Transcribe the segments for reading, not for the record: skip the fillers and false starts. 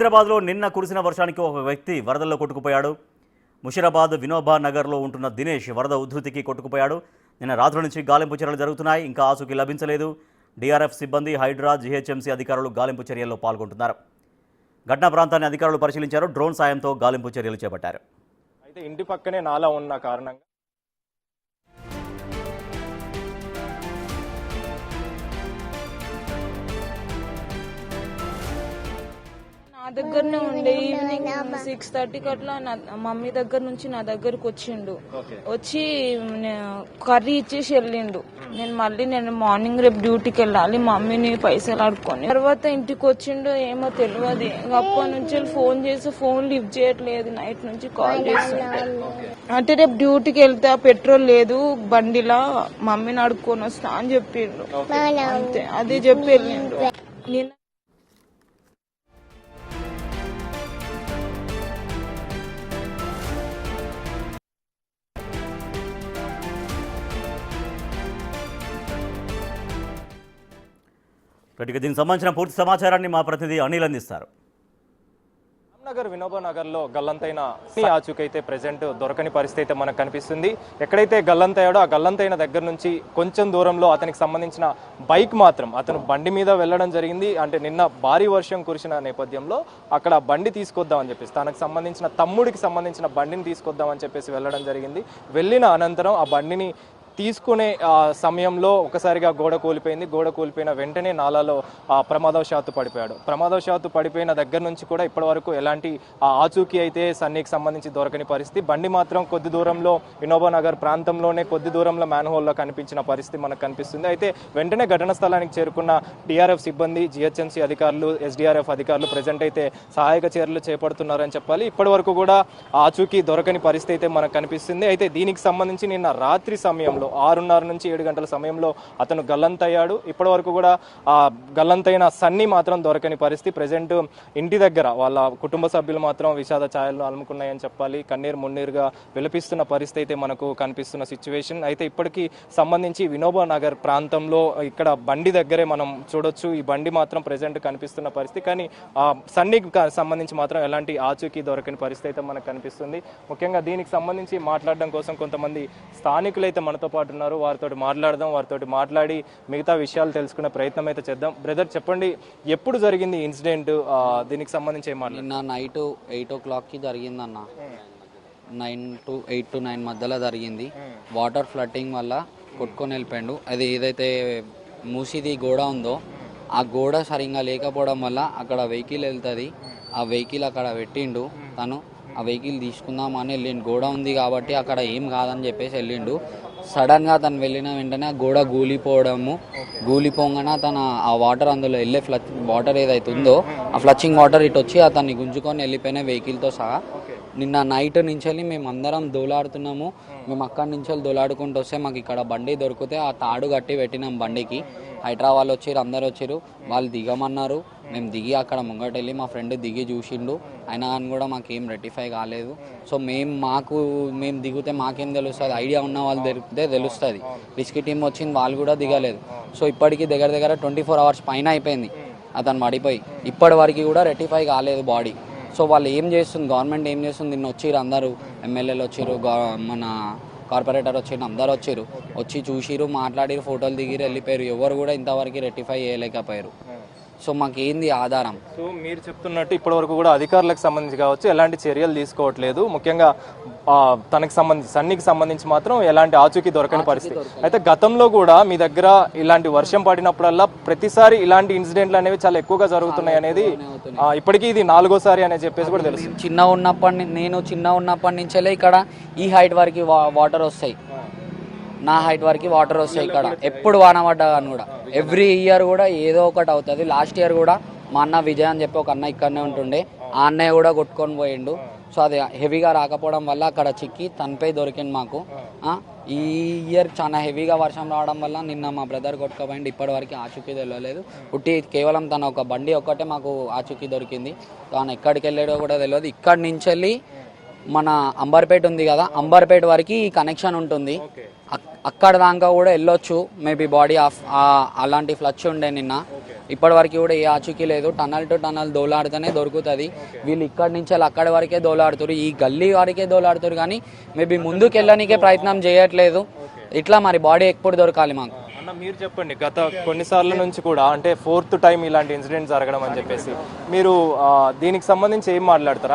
హైదరాబాద్లో నిన్న కురిసిన వర్షానికి ఒక వ్యక్తి వరదల్లో కొట్టుకుపోయాడు. ముషీరాబాద్ వినోబా నగర్లో ఉంటున్న దినేష్ వరద ఉధృతికి కొట్టుకుపోయాడు. నిన్న రాత్రి నుంచి గాలింపు చర్యలు జరుగుతున్నాయి. ఇంకా ఆచూకీ లభించలేదు. డిఆర్ఎఫ్ సిబ్బంది, హైడ్రా, జీహెచ్ఎంసీ అధికారులు గాలింపు చర్యల్లో పాల్గొంటున్నారు. ఘటనా ప్రాంతాన్ని అధికారులు పరిశీలించారు. డ్రోన్ సాయంతో గాలింపు చర్యలు చేపట్టారు. అయితే ఇంటి పక్కనే నాలా ఉన్న కారణంగా నా దగ్గరనే ఉండే. ఈవినింగ్ 6:30కి అట్లా నా మమ్మీ దగ్గర నుంచి నా దగ్గరకు వచ్చిండు. వచ్చి కర్రీ ఇచ్చేసి వెళ్ళిండు. నేను మార్నింగ్ రేపు డ్యూటీకి వెళ్ళాలి, మమ్మీని పైసలు ఆడుకొని తర్వాత ఇంటికి వచ్చిండు. ఏమో తెలియదు. అప్పటి నుంచి ఫోన్ చేసి ఫోన్ లిఫ్ట్ చేయట్లేదు. నైట్ నుంచి కాల్ చేస్తుంటే అంటే రేపు డ్యూటీకి వెళ్తే పెట్రోల్ లేదు బండిలా, మమ్మీని ఆడుకొని వస్తా అని చెప్పిండు. అంతే, అదే చెప్పి వెళ్ళిండు. నిన్న దీనికి సంబంధించిన పూర్తి సమాచారాన్ని మా ప్రతినిధి అనిల్ అందిస్తారు. రామ్నగర్ వినోబా నగర్లో గల్లంతైన ఆచూకైతే ప్రెసెంట్ దొరకని పరిస్థితి అయితే మనకు కనిపిస్తుంది. ఎక్కడైతే గల్లంతయ్యాడో ఆ గల్లంతైన దగ్గర నుంచి కొంచెం దూరంలో అతనికి సంబంధించిన బైక్ మాత్రం అతను బండి మీద వెళ్ళడం జరిగింది. అంటే నిన్న భారీ వర్షం కురిసిన నేపథ్యంలో అక్కడ బండి తీసుకొద్దామని చెప్పేసి తనకు సంబంధించిన తమ్ముడికి సంబంధించిన బండిని తీసుకొద్దామని చెప్పేసి వెళ్ళడం జరిగింది. వెళ్ళిన అనంతరం ఆ బండిని తీసుకునే సమయంలో ఒకసారిగా గోడ కూలిపోయింది. గోడ కూలిపోయిన వెంటనే నాలాలో ప్రమాదవశాత్తు పడిపోయాడు. ప్రమాదవశాత్తు పడిపోయిన దగ్గర నుంచి కూడా ఇప్పటి వరకు ఎలాంటి ఆచూకీ అయితే సన్నీకి సంబంధించి దొరకని పరిస్థితి. బండి మాత్రం కొద్ది దూరంలో వినోబా నగర్ ప్రాంతంలోనే కొద్ది దూరంలో మ్యాన్హోల్లో కనిపించిన పరిస్థితి మనకు కనిపిస్తుంది. అయితే వెంటనే ఘటనా స్థలానికి చేరుకున్న డిఆర్ఎఫ్ సిబ్బంది, జిహెచ్ఎంసీ అధికారులు, ఎస్డిఆర్ఎఫ్ అధికారులు ప్రజెంట్ అయితే సహాయక చర్యలు చేపడుతున్నారని చెప్పాలి. ఇప్పటి వరకు కూడా ఆచూకీ దొరకని పరిస్థితి అయితే మనకు కనిపిస్తుంది. అయితే దీనికి సంబంధించి నిన్న రాత్రి సమయంలో 6:30 నుంచి 7 గంటల సమయంలో అతను గల్లంతయ్యాడు. ఇప్పటి వరకు కూడా ఆ గల్లంతైన సన్నీ మాత్రం దొరకని పరిస్థితి. ప్రజెంట్ ఇంటి దగ్గర వాళ్ళ కుటుంబ సభ్యులు మాత్రం విషాద ఛాయలు అలుముకున్నాయని చెప్పాలి. కన్నీరు మున్నీరుగా విలపిస్తున్న పరిస్థితి అయితే మనకు కనిపిస్తున్న సిచ్యువేషన్. అయితే ఇప్పటికీ సంబంధించి వినోబా నగర్ ప్రాంతంలో ఇక్కడ బండి దగ్గరే మనం చూడొచ్చు. ఈ బండి మాత్రం ప్రజెంట్ కనిపిస్తున్న పరిస్థితి. కానీ సన్నీకి సంబంధించి మాత్రం ఎలాంటి ఆచూకీ దొరకని పరిస్థితి అయితే మనకు కనిపిస్తుంది. ముఖ్యంగా దీనికి సంబంధించి మాట్లాడడం కోసం కొంతమంది స్థానికులు అయితే మనతో పాటు ఉన్నారు. వారితో మాట్లాడి మిగతా విషయాలు తెలుసుకునే ప్రయత్నం అయితే చేద్దాం. బ్రదర్, చెప్పండి, ఎప్పుడు జరిగింది ఇన్సిడెంట్? దీనికి సంబంధించి నిన్న నైట్ 8 o'clockకి జరిగిందన్న. 9 to 8 to 9 మధ్యలో జరిగింది. వాటర్ ఫ్లడ్డింగ్ వల్ల కొట్టుకొని వెళ్ళిపోయాడు. అది ఏదైతే మూసిది గోడ ఉందో ఆ గోడ సరిగ్గా లేకపోవడం వల్ల అక్కడ వెహికల్ వెళ్తుంది. ఆ వెహికల్ అక్కడ పెట్టిండు. తను ఆ వెహికల్ తీసుకుందామని వెళ్ళిండు. గోడ ఉంది కాబట్టి అక్కడ ఏం కాదని చెప్పేసి వెళ్ళిండు. సడన్గా తను వెళ్ళిన వెంటనే ఆ గోడ గూలిపోగానే తన ఆ వాటర్ అందులో వెళ్ళే వాటర్ ఏదైతే ఉందో ఆ ఫ్లచింగ్ వాటర్ ఇటు వచ్చి అతన్ని గుంజుకొని వెళ్ళిపోయిన వెహికల్తో సహా. నిన్న నైట్ నుంచి వెళ్ళి మేము అందరం దోలాడుతున్నాము. మేము అక్కడి నుంచి వెళ్ళి దోలాడుకుంటూ వస్తే మాకు ఇక్కడ బండి దొరికితే ఆ తాడు కట్టి పెట్టినాం బండికి. హైడ్రా వాళ్ళు వచ్చారు, అందరు వచ్చారు. వాళ్ళు దిగమన్నారు. మేము దిగి అక్కడ ముంగట వెళ్ళి మా ఫ్రెండ్ దిగి చూసిండు. అయినా కానీ కూడా మాకేం రెక్టిఫై కాలేదు. సో మేము దిగితే మాకేం తెలుస్తుంది? ఐడియా ఉన్న వాళ్ళు దొరికితే తెలుస్తుంది. రిస్క్ టీం వచ్చింది, వాళ్ళు కూడా దిగలేదు. సో ఇప్పటికీ దగ్గర 24 hours పైన అయిపోయింది అతను పడిపోయి. ఇప్పటి వరకు కూడా రెక్టిఫై కాలేదు బాడీ. సో వాళ్ళు ఏం చేస్తుంది, గవర్నమెంట్ ఏం చేస్తుంది? నిన్న వచ్చిర్రు అందరూ, ఎమ్మెల్యేలు వచ్చారు, మన కార్పొరేటర్ వచ్చారు, అందరు వచ్చి చూసిరు, మాట్లాడిరు, ఫోటోలు దిగిరు, వెళ్ళిపోయారు. ఎవరు కూడా ఇంతవరకు రెక్టిఫై చేయలేకపోయారు. సో మాకేంది ఆధారం? సో మీరు చెప్తున్నట్టు ఇప్పటి వరకు కూడా అధికారులకు సంబంధించి కావచ్చు ఎలాంటి చర్యలు తీసుకోవట్లేదు. ముఖ్యంగా తనకి సంబంధించి సన్నీకి సంబంధించి మాత్రం ఎలాంటి ఆచూకీ దొరకని పరిస్థితి. అయితే గతంలో కూడా మీ దగ్గర ఇలాంటి వర్షం పడినప్పుడల్లా ప్రతిసారి ఇలాంటి ఇన్సిడెంట్లు అనేవి చాలా ఎక్కువగా జరుగుతున్నాయి అనేది ఇప్పటికీ ఇది 4వ అని చెప్పేసి కూడా తెలుసు. నేను చిన్న ఉన్నప్పటి నుంచే ఇక్కడ ఈ హైట్ వరకు వాటర్ వస్తాయి. నా హైట్ వరకు వాటర్ వస్తాయి ఇక్కడ. ఎప్పుడు వాన పడ్డా కానీ కూడా ఎవ్రీ ఇయర్ కూడా ఏదో ఒకటి అవుతుంది. లాస్ట్ ఇయర్ కూడా మా అన్న విజయ్ అని చెప్పి ఒక అన్న ఇక్కడనే ఉంటుండే. ఆ అన్నయ్య కూడా కొట్టుకొని పోయిండు. సో అది హెవీగా రాకపోవడం వల్ల అక్కడ చిక్కి తనపై దొరికింది మాకు. ఈ ఇయర్ చాలా హెవీగా వర్షం రావడం వల్ల నిన్న మా బ్రదర్ కొట్టుకోపోయింది. ఇప్పటి వరకు ఆచూకీ తెలియలేదు. కేవలం తన ఒక బండి ఒక్కటే మాకు ఆచూకీ దొరికింది. తను ఎక్కడికి వెళ్ళాడో కూడా తెలియదు. ఇక్కడి నుంచి వెళ్ళి మన అంబర్పేట ఉంది కదా, అంబర్పేట వరకు ఈ కనెక్షన్ ఉంటుంది. అక్కడ దాకా కూడా వెళ్ళొచ్చు మేబీ. బాడీ ఆఫ్ అలాంటి ఫ్లచ్ ఉండే నిన్న. ఇప్పటివరకు కూడా ఏ ఆచూకీ లేదు. టన్నల్ టు టన్నల్ దోలాడితేనే దొరుకుతుంది. వీళ్ళు ఇక్కడి నుంచి అక్కడి వరకే దోలాడుతారు, ఈ గల్లీ వరకే దోలాడుతారు, కానీ మేబీ ముందుకు వెళ్ళడానికే ప్రయత్నం చేయట్లేదు. ఇట్లా మరి బాడీ ఎప్పుడు దొరకాలి మాకు? అన్న మీరు చెప్పండి, గత కొన్నిసార్ల నుంచి కూడా అంటే 4th టైం ఇలాంటి ఇన్సిడెంట్ జరగడం అని చెప్పేసి మీరు దీనికి సంబంధించి ఏం మాట్లాడతారు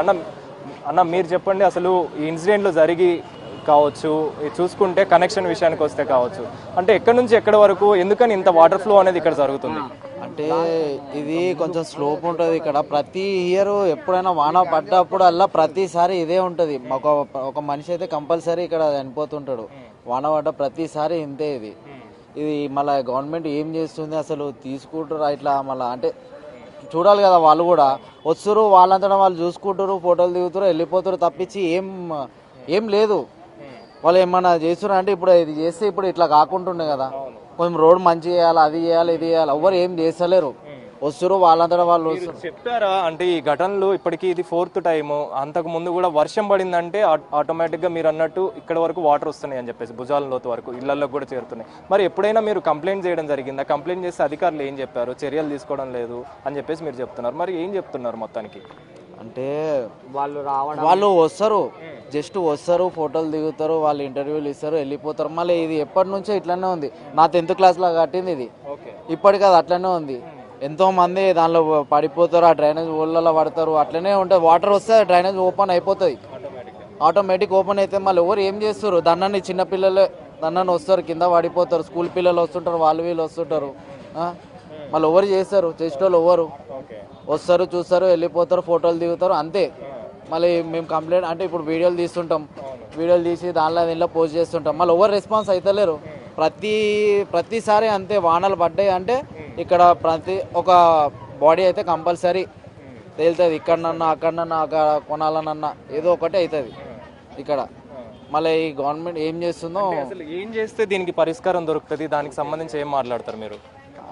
అన్న మీరు చెప్పండి. అసలు ఈ ఇన్సిడెంట్లు జరిగి కావచ్చు, చూసుకుంటే కనెక్షన్ విషయానికి వస్తే కావచ్చు, అంటే ఎక్కడి నుంచి ఎక్కడి వరకు ఎందుకని ఇంత వాటర్ ఫ్లో అనేది ఇక్కడ జరుగుతుంది? అంటే ఇది కొంచెం స్లోప్ ఉంటుంది ఇక్కడ. ప్రతి ఇయర్ ఎప్పుడైనా వాన పడ్డప్పుడు అలా ప్రతిసారి ఇదే ఉంటుంది. ఒక మనిషి అయితే కంపల్సరీ ఇక్కడ చనిపోతుంటాడు వాన పడ్డ ప్రతిసారి ఇంతే. ఇది మళ్ళీ గవర్నమెంట్ ఏం చేస్తుంది అసలు? తీసుకుంటారు ఇట్లా మళ్ళీ అంటే చూడాలి కదా. వాళ్ళు కూడా వస్తారు, వాళ్ళంతా వాళ్ళు చూసుకుంటారు, ఫోటోలు దిగుతారు, వెళ్ళిపోతారు తప్పించి ఏం లేదు. వాళ్ళు ఏమన్నా చేస్తున్నారు అంటే ఇప్పుడు ఇది చేస్తే ఇప్పుడు ఇట్లా కాకుంటుండే కదా. కొంచెం రోడ్ మంచి చేయాలి, అది చేయాలి, ఇది చేయాలి, ఎవరు ఏం చేస్తలేరు. వస్తారు వాళ్ళంతా వాళ్ళు చెప్పారా అంటే ఈ ఘటనలు ఇప్పటికీ ఇది 4th టైం, అంతకు ముందు కూడా వర్షం పడిందంటే ఆటోమేటిక్ గా మీరు అన్నట్టు ఇక్కడ వరకు వాటర్ వస్తున్నాయి అని చెప్పేసి భుజాల లోతు వరకు ఇళ్లలో కూడా చేరుతున్నాయి. మరి ఎప్పుడైనా మీరు కంప్లైంట్ చేయడం జరిగిందా? కంప్లైంట్ చేస్తే అధికారులు ఏం చెప్పారు? చర్యలు తీసుకోవడం లేదు అని చెప్పేసి మీరు చెప్తున్నారు. మరి ఏం చెప్తున్నారు మొత్తానికి? అంటే వాళ్ళు వస్తారు, జస్ట్ వస్తారు, ఫోటోలు దిగుతారు, వాళ్ళు ఇంటర్వ్యూలు ఇస్తారు, వెళ్ళిపోతారు. మళ్ళీ ఇది ఎప్పటి నుంచో ఇట్లానే ఉంది. నా 10th క్లాస్లో కట్టింది ఇది, ఇప్పటికి అది అట్లనే ఉంది. ఎంతో మంది దానిలో పడిపోతారు, ఆ డ్రైనేజ్ ఊళ్ళలో పడతారు, అట్లనే ఉంటుంది. వాటర్ వస్తే డ్రైనేజ్ ఓపెన్ అయిపోతుంది, ఆటోమేటిక్ ఓపెన్ అయితే మళ్ళీ ఎవరు ఏం చేస్తారు? దాన్ని చిన్నపిల్లలే దాన్ని వస్తారు, కింద పడిపోతారు, స్కూల్ పిల్లలు వస్తుంటారు, వాళ్ళు వీళ్ళు వస్తుంటారు. మళ్ళీ ఎవరు చేస్తారు? చేసేటోళ్ళు ఎవరు? వస్తారు, చూస్తారు, వెళ్ళిపోతారు, ఫోటోలు దిగుతారు, అంతే. మళ్ళీ మేము కంప్లైంట్ అంటే ఇప్పుడు వీడియోలు తీస్తుంటాం, వీడియోలు తీసి దీనిలో పోస్ట్ చేస్తుంటాం, మళ్ళీ ఎవరు రెస్పాన్స్ అవుతలేరు. ప్రతిసారి అంతే. వానలు పడ్డాయి అంటే ఇక్కడ ఒక బాడీ అయితే కంపల్సరీ తేలుతుంది. ఇక్కడనన్నా అక్కడనన్నా అక్కడ కొనాలనన్నా ఏదో ఒకటి అవుతుంది ఇక్కడ. మళ్ళీ ఈ గవర్నమెంట్ ఏం చేస్తుందో, అసలు ఏం చేస్తే దీనికి పరిష్కారం దొరుకుతుంది, దానికి సంబంధించి ఏం మాట్లాడతారు మీరు?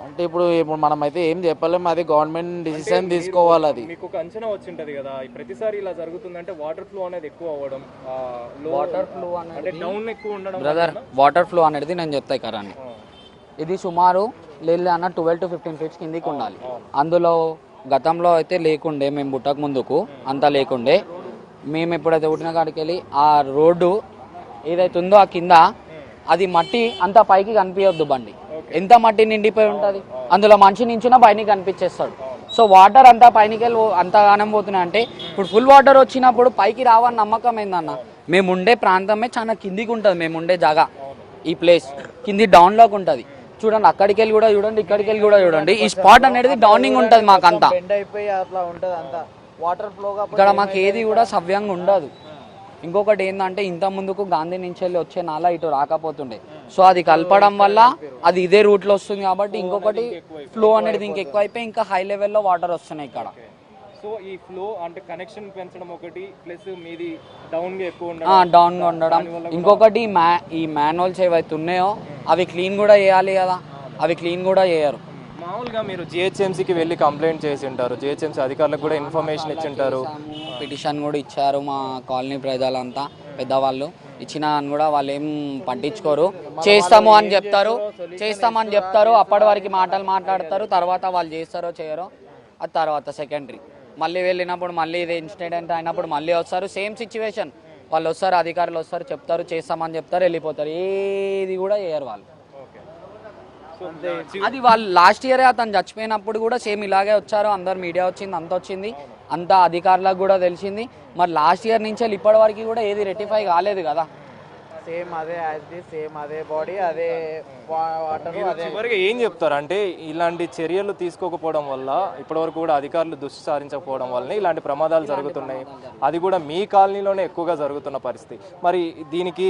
అంటే ఇప్పుడు మనం అయితే ఏం చెప్పలేము, అది గవర్నమెంట్ డిసిషన్ తీసుకోవాలి. అది మీకు ఒక అంచనా వచ్చింటది కదా, ప్రతిసారి ఇలా జరుగుతుందంటే వాటర్ ఫ్లో అనేది ఎక్కువ అవ్వడం, వాటర్ ఫ్లో అనేది డౌన్ ఎక్కువ ఉండడం. బ్రదర్, వాటర్ ఫ్లో అనేది నేను చెప్తాయి కరాన్ని, ఇది సుమారు లేదు అన్న 12 to 15 feet కిందికి ఉండాలి. అందులో గతంలో అయితే లేకుండే, మేము పుట్టక ముందుకు అంతా లేకుండే. మేము ఎప్పుడైతే పుట్టిన కాడికి వెళ్ళి ఆ రోడ్డు ఏదైతే ఉందో ఆ కింద అది మట్టి అంత పైకి కనిపించొద్దు. బండి ఎంత మట్టి నిండిపోయి ఉంటుంది, అందులో మనిషి నించున్నా పైన కనిపించేస్తాడు. సో వాటర్ అంతా పైనకి వెళ్ళి అంత గానం పోతున్నాయి. అంటే ఇప్పుడు ఫుల్ వాటర్ వచ్చినప్పుడు పైకి రావని నమ్మకం ఏందన్న? మేము ఉండే ప్రాంతమే చాలా కిందికి ఉంటుంది. మేము ఉండే జాగా ఈ ప్లేస్ కింది డౌన్లోకి ఉంటుంది. చూడండి, అక్కడికి వెళ్ళి కూడా చూడండి, ఇక్కడికి వెళ్ళి కూడా చూడండి. ఈ స్పాట్ అనేది డౌనింగ్ ఉంటుంది మాకంతా. ఇక్కడ మాకు ఏది కూడా సవ్యంగా ఉండదు. ఇంకొకటి ఏంటంటే ఇంత ముందుకు గాంధీ నుంచి వెళ్ళి వచ్చే నాలా ఇటు రాకపోతుండే. సో అది కలపడం వల్ల అది ఇదే రూట్లో వస్తుంది కాబట్టి ఇంకొకటి ఫ్లో అనేది ఇంకెక్కువ అయిపోయి ఇంకా హై లెవెల్లో వాటర్ వస్తున్నాయి ఇక్కడ. సో ఈ ఫ్లో అంటే కనెక్షన్ పెంచడం ఒకటి, ప్లస్ మీది డౌన్ గా ఉండడం. ఇంకొకటి ఈ మాన్యువల్స్ ఏవైతే ఉన్నాయో అవి క్లీన్ కూడా చేయాలి కదా, అవి క్లీన్ కూడా చేయరు. మామూలుగా మీరు జిహెచ్ఎంసీకి వెళ్ళి కంప్లైంట్ చేసి ఉంటారు, జిహెచ్ఎంసీ అధికారులకు కూడా ఇన్ఫర్మేషన్ ఇచ్చి ఉంటారు, పిటిషన్ కూడా ఇచ్చారు. మా కాలనీ ప్రజలంతా పెద్దవాళ్ళు ఇచ్చినా అని కూడా వాళ్ళు ఏం పట్టించుకోరు. చేస్తామని చెప్తారు, అప్పటి వరకు మాటలు మాట్లాడతారు, తర్వాత వాళ్ళు చేస్తారో చేయరో అది తర్వాత సెకండరీ. మళ్ళీ వెళ్ళినప్పుడు మళ్ళీ ఇదే ఇన్సిడెంట్ అయినప్పుడు మళ్ళీ వస్తారు, సేమ్ సిచ్యువేషన్. వాళ్ళు వస్తారు, అధికారులు వస్తారు, చెప్తారు, చేస్తామని చెప్తారు, వెళ్ళిపోతారు. ఏది కూడా చేయరు వాళ్ళు. అది వాళ్ళు లాస్ట్ ఇయరే అతను చచ్చిపోయినప్పుడు కూడా సేమ్ ఇలాగే వచ్చారు, అందరు మీడియా వచ్చింది, అంత వచ్చింది, అంత అధికారులకు కూడా తెలిసింది. మరి లాస్ట్ ఇయర్ నుంచి ఇప్పటి వరకు కూడా ఏది రెక్టిఫై కాలేదు కదా. సేమ్ అదే బాడీ, అదే వాటర్. చివరిగా ఏం చెప్తారు అంటే ఇలాంటి చర్యలు తీసుకోకపోవడం వల్ల ఇప్పటివరకు కూడా అధికారులు దృష్టి సారించకపోవడం వల్లనే ఇలాంటి ప్రమాదాలు జరుగుతున్నాయి, అది కూడా మీ కాలనీలోనే ఎక్కువగా జరుగుతున్న పరిస్థితి. మరి దీనికి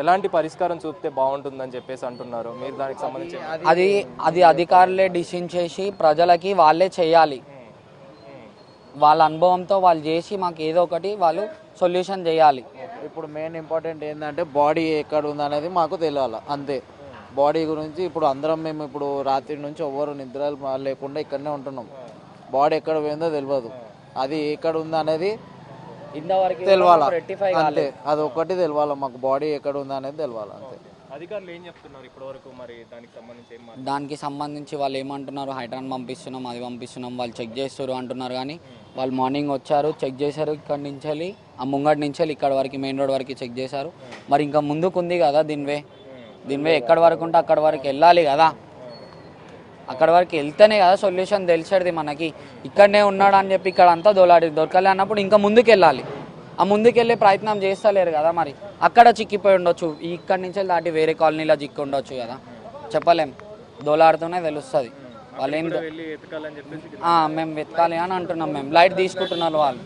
ఎలాంటి పరిష్కారం చూపితే బాగుంటుందని చెప్పేసి అంటున్నారు మీరు? దానికి సంబంధించి అది అధికారులే డిసిషన్ చేసి ప్రజలకి వాళ్ళే చేయాలి. వాళ్ళ అనుభవంతో వాళ్ళు చేసి మాకు ఏదో ఒకటి వాళ్ళు సొల్యూషన్ చేయాలి. ఇప్పుడు మెయిన్ ఇంపార్టెంట్ ఏంటంటే బాడీ ఎక్కడ ఉందనేది మాకు తెలియాలి, అంతే. బాడీ గురించి ఇప్పుడు అందరం మేము ఇప్పుడు రాత్రి నుంచి ఎవ్వరు నిద్ర లేకుండా ఇక్కడనే ఉంటున్నాం. బాడీ ఎక్కడ పోయిందో తెలియదు, అది ఎక్కడ ఉందనేది తెలియాలి, అంతే. అది ఒక్కటి తెలియాలి మాకు, బాడీ ఎక్కడ ఉందనేది తెలియాలి, అంతే. అధికారులు ఏం చెప్తున్నారు ఇప్పటి వరకు మరి దానికి సంబంధించి ఏం దానికి సంబంధించి వాళ్ళు ఏమంటున్నారు, హైడ్రాన్ పంపిస్తున్నాం, అది పంపిస్తున్నాం, వాళ్ళు చెక్ చేస్తారు అంటున్నారు. కానీ వాళ్ళు మార్నింగ్ వచ్చారు, చెక్ చేశారు, ఇక్కడ నుంచి వెళ్ళి ఆ ముంగటి నుంచి వెళ్ళి ఇక్కడ వరకు మెయిన్ రోడ్ వరకు చెక్ చేశారు. మరి ఇంకా ముందుకు ఉంది కదా దీనివే ఎక్కడి వరకు ఉంటే అక్కడి వరకు వెళ్ళాలి కదా. అక్కడ వరకు వెళ్తేనే కదా సొల్యూషన్ తెలిసేది మనకి. ఇక్కడనే ఉన్నాడు అని చెప్పి ఇక్కడ అంతా దొరకలే అన్నప్పుడు ఇంకా ముందుకు వెళ్ళాలి. ఆ ముందుకెళ్ళే ప్రయత్నం చేస్తలేరు కదా. మరి అక్కడ చిక్కిపోయి ఉండొచ్చు, ఇక్కడి నుంచి దాటి వేరే కాలనీలో చిక్కి ఉండొచ్చు కదా, చెప్పలేం. దోలాడుతూనే తెలుస్తుంది వాళ్ళు ఏం మేము వెతకాలి అని అంటున్నాం. మేము లైట్ తీసుకుంటున్నారు వాళ్ళు.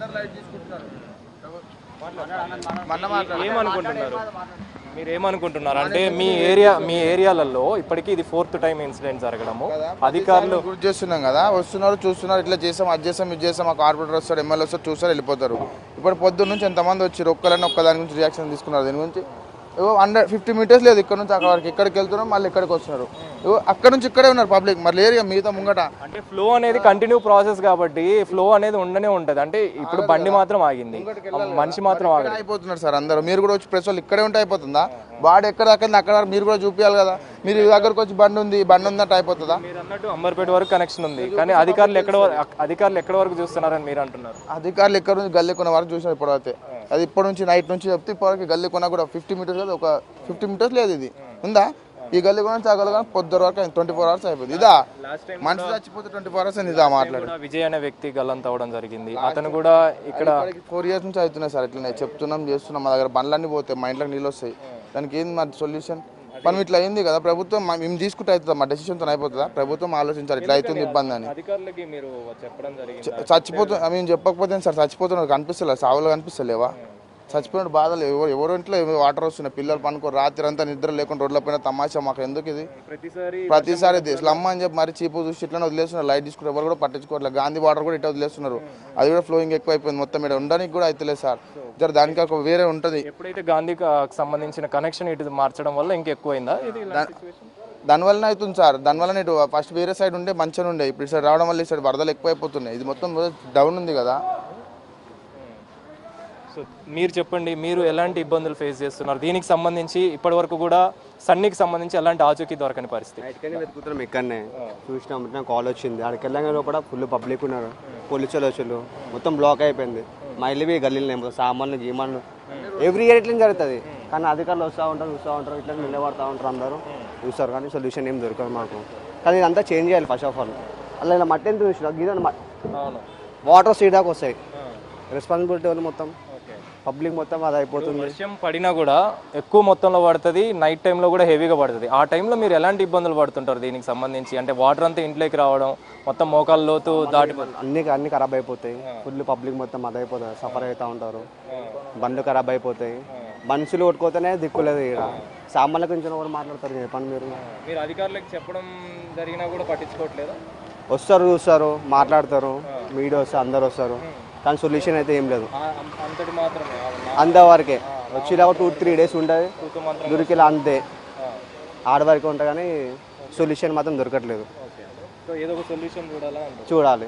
ఏమనుకుంటున్నారు మీరు ఏమనుకుంటున్నారు అంటే మీ ఏరియాలలో ఇప్పటికీ ఇది 4th టైం ఇన్సిడెంట్ జరగడము, అధికారులు గుర్తు చేస్తున్నాం కదా, వస్తున్నారు చూస్తున్నారు, ఇట్లా చేసాం అది చేసాం ఇది చేసాం, ఆ కార్పొరేటర్ వస్తాడు ఎమ్మెల్యే వస్తాడు చూస్తారు వెళ్ళిపోతారు. ఇప్పుడు పొద్దున్న నుంచి ఎంతమంది వచ్చి ఒక్కదాని గురించి రియాక్షన్ తీసుకున్నారు. దీని గురించి 150 మీటర్స్ లేదు ఇక్కడ నుంచి అక్కడ వరకు, ఇక్కడికి వెళ్తున్నారు మళ్ళీ ఇక్కడికి వస్తున్నారు. అక్కడ నుంచి ఇక్కడే ఉన్నారు పబ్లిక్, మరి లేరు మిగతా ముంగట. అంటే ఫ్లో అనేది కంటిన్యూ ప్రాసెస్ కాబట్టి ఫ్లో అనేది ఉండనే ఉంటది. అంటే ఇప్పుడు బండి మాత్రం ఆగింది, మనిషి మాత్రం ఆగింది. అయిపోతున్నారు సార్ అందరూ. మీరు కూడా వచ్చి ప్రెస్ వాళ్ళు ఇక్కడే ఉంటే అయిపోతుందా? బాడీ ఎక్కడ దక్కింది అక్కడ మీరు కూడా చూపించాలి కదా. మీరు దగ్గరకు వచ్చి బండి ఉందంటే అయిపోతుందా? మీరు అన్నట్టు అంబర్పేట వరకు కనెక్షన్ ఉంది, కానీ అధికారులు ఎక్కడ వరకు చూస్తున్నారని మీరు అంటున్నారు. అధికారులు ఎక్కడ నుంచి గల్లీ కొన్న వరకు చూసారు ఇప్పటివైతే. అది ఇప్పటి నుంచి నైట్ నుంచి చెప్తే ఇప్పటివరకు గల్లీ కొన్న కూడా 50 మీటర్స్ లేదు, ఒక 50 మీటర్స్ లేదు. ఇది ఉందా ఈ గల్లీ కొన చాగలు కానీ పొద్దున వరకు 24 hours అయిపోయింది. ఇదా మనిషి చచ్చిపోతే 24 hours అని ఇదా మాట్లాడు. విజయ్ అనే వ్యక్తి గల్లంత అవడం జరిగింది. అతను కూడా ఇక్కడ 4 years నుంచి అవుతున్నాయి సార్. ఇట్లా చెప్తున్నాం చేస్తున్నాం, మా దగ్గర బండ్లన్నీ పోతాయి, మా ఇంట్లోకి నీళ్ళు వస్తాయి. దానికి ఏంది మా సొల్యూషన్? మనం ఇట్లా అయింది కదా, ప్రభుత్వం మేము తీసుకుంటే అవుతుందా? మా డెసిషన్తో అయిపోతుందా? ప్రభుత్వం ఆలోచించాలి ఇట్లా అవుతుంది ఇబ్బంది అని. అధికారులకి మీరు చెప్పడం జరిగింది. చచ్చిపోతుంది మేము చెప్పకపోతే సార్ చచ్చిపోతున్నారు కనిపిస్తలేదు, సావులు కనిపిస్తలేవా? చచ్చిపోయిన బాధలు ఎవరు ఇంట్లో వాటర్ వస్తున్నాయి, పిల్లలు పనుకో రాత్రి అంతా నిద్ర లేకుండా రోడ్ల పైన తమాషా. మాకు ఎందుకు ఇది ప్రతిసారి స్లమ్ అని చెప్పి మరి చీపు చూసి ఇట్లా వదిలేస్తున్నారు. లైట్ తీసుకుంటే ఎవరు కూడా పట్టించుకోవట్లేదు. గాంధీ వాటర్ కూడా ఇట్లా వదిలేస్తున్నారు, అది కూడా ఫ్లోయింగ్ ఎక్కువ అయిపోయింది. మొత్తం ఇక్కడ ఉండడానికి కూడా అవుతలేదు సార్. జర దానికి ఒక వేరే ఉంటుంది. ఎప్పుడైతే గాంధీకి సంబంధించిన కనెక్షన్ ఇటు మార్చడం వల్ల ఇంకెక్కువైందా? దానివల్ల అవుతుంది సార్. దానివల్ల ఇటు ఫస్ట్ వేరే సైడ్ ఉండే మంచిగా ఉండే, ఇప్పుడు సైడ్ రావడం వల్ల ఈ సైడ్ వరదలు ఎక్కువ అయిపోతున్నాయి. ఇది మొత్తం డౌన్ ఉంది కదా. సో మీరు చెప్పండి, మీరు ఎలాంటి ఇబ్బందులు ఫేస్ చేస్తున్నారు? దీనికి సంబంధించి ఇప్పటి వరకు కూడా సన్నీకి సంబంధించి ఎలాంటి ఆచూకీ దొరకని పరిస్థితి. బయటకనే వెతుకుతున్నాం, ఇక్కడనే చూసినాం. కాల్ వచ్చింది, అక్కడికి వెళ్ళాక లోపల ఫుల్ పబ్లిక్ ఉన్నారు, పోలీసులు వచ్చారు, మొత్తం బ్లాక్ అయిపోయింది. మా ఇల్లు గల్లీలు సామాన్లు గీమాన్లు ఎవ్రీ ఇయర్ ఇట్లా జరుగుతుంది. కానీ అధికారులు వస్తూ ఉంటారు, చూస్తూ ఉంటారు, ఇట్లా నిలబడుతూ ఉంటారు, అందరూ చూస్తారు, కానీ సొల్యూషన్ ఏం దొరకదు మాకు. కానీ ఇదంతా చేంజ్ చేయాలి ఫస్ట్ ఆఫ్ ఆల్. అలా ఇలా మట్టి ఎంత చూసినా గీదని వాటర్ సీడ్ దాకా వస్తాయి. రెస్పాన్సిబిలిటీ వాళ్ళు మొత్తం పబ్లిక్ మొత్తం అది అయిపోతుంది. వర్షం పడినా కూడా ఎక్కువ మొత్తంలో పడుతుంది, నైట్ టైంలో కూడా హెవీగా పడుతుంది. ఆ టైంలో మీరు ఎలాంటి ఇబ్బందులు పడుతుంటారు దీనికి సంబంధించి? అంటే వాటర్ అంతా ఇంట్లోకి రావడం, మొత్తం మోకాళ్ళ లోతు అన్ని ఖరాబ్ అయిపోతాయి. ఫుల్ పబ్లిక్ మొత్తం అది అయిపోతుంది, సఫర్ అవుతూ ఉంటారు, బండ్లు ఖరాబ్ అయిపోతాయి. మనుషులు కొట్టుకోతేనే దిక్కులేదు. ఇక్కడ సామాన్ల గురించి కూడా మాట్లాడతారు, చెప్పండి మీరు అధికారులకు చెప్పడం జరిగినా కూడా పట్టించుకోవట్లేదు. వస్తారు, చూస్తారు, మాట్లాడతారు, మీడియా వస్తారు, అందరు వస్తారు, కానీ సొల్యూషన్ అయితే ఏం లేదు. అంతవరకే వచ్చేలాగా 2-3 days ఉంటుంది, దొరికేలా అంతే ఆడవరకే ఉంటుంది, కానీ సొల్యూషన్ మాత్రం దొరకట్లేదు. చూడాలి.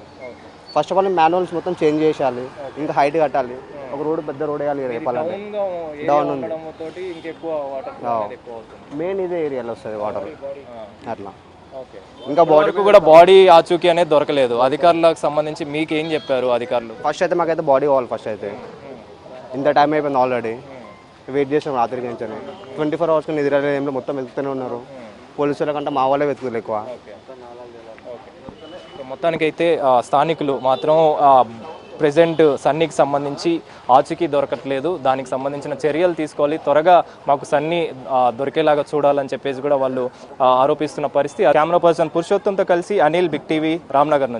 ఫస్ట్ ఆఫ్ ఆల్ మాన్యువల్స్ మొత్తం చేంజ్ చేయాలి, ఇంకా హైట్ కట్టాలి, ఒక రోడ్ పెద్ద రోడ్ వేయాలి. చెప్పాలంటే డౌన్ ఉంది, మెయిన్ ఇదే ఏరియాలో వస్తుంది వాటర్. అట్లా ఇంకా బాడీకి కూడా బాడీ ఆచూకీ అనేది దొరకలేదు. అధికారులకు సంబంధించి మీకు ఏం చెప్పారు అధికారులు? ఫస్ట్ అయితే మాకైతే బాడీ కావాలి. ఫస్ట్ అయితే ఇంత టైం అయిపోయింది ఆల్రెడీ, వెయిట్ చేసాం రాత్రి నుంచి. 24 hours నిద్ర టైంలో మొత్తం వెతుకుతూనే ఉన్నారు. పోలీసుల కంటే మా వాళ్ళే వెతుకుతారు ఎక్కువ. మొత్తానికైతే స్థానికులు మాత్రం ప్రెజెంట్ సన్నీకి సంబంధించి ఆచూకీ దొరకట్లేదు, దానికి సంబంధించిన చర్యలు తీసుకోవాలి, త్వరగా మాకు సన్నీ దొరికేలాగా చూడాలని చెప్పేసి కూడా వాళ్ళు ఆరోపిస్తున్న పరిస్థితి. కెమెరా పర్సన్ పురుషోత్తంతో కలిసి అనిల్, బిగ్ టీవీ, రామ్నగర్ నుంచి.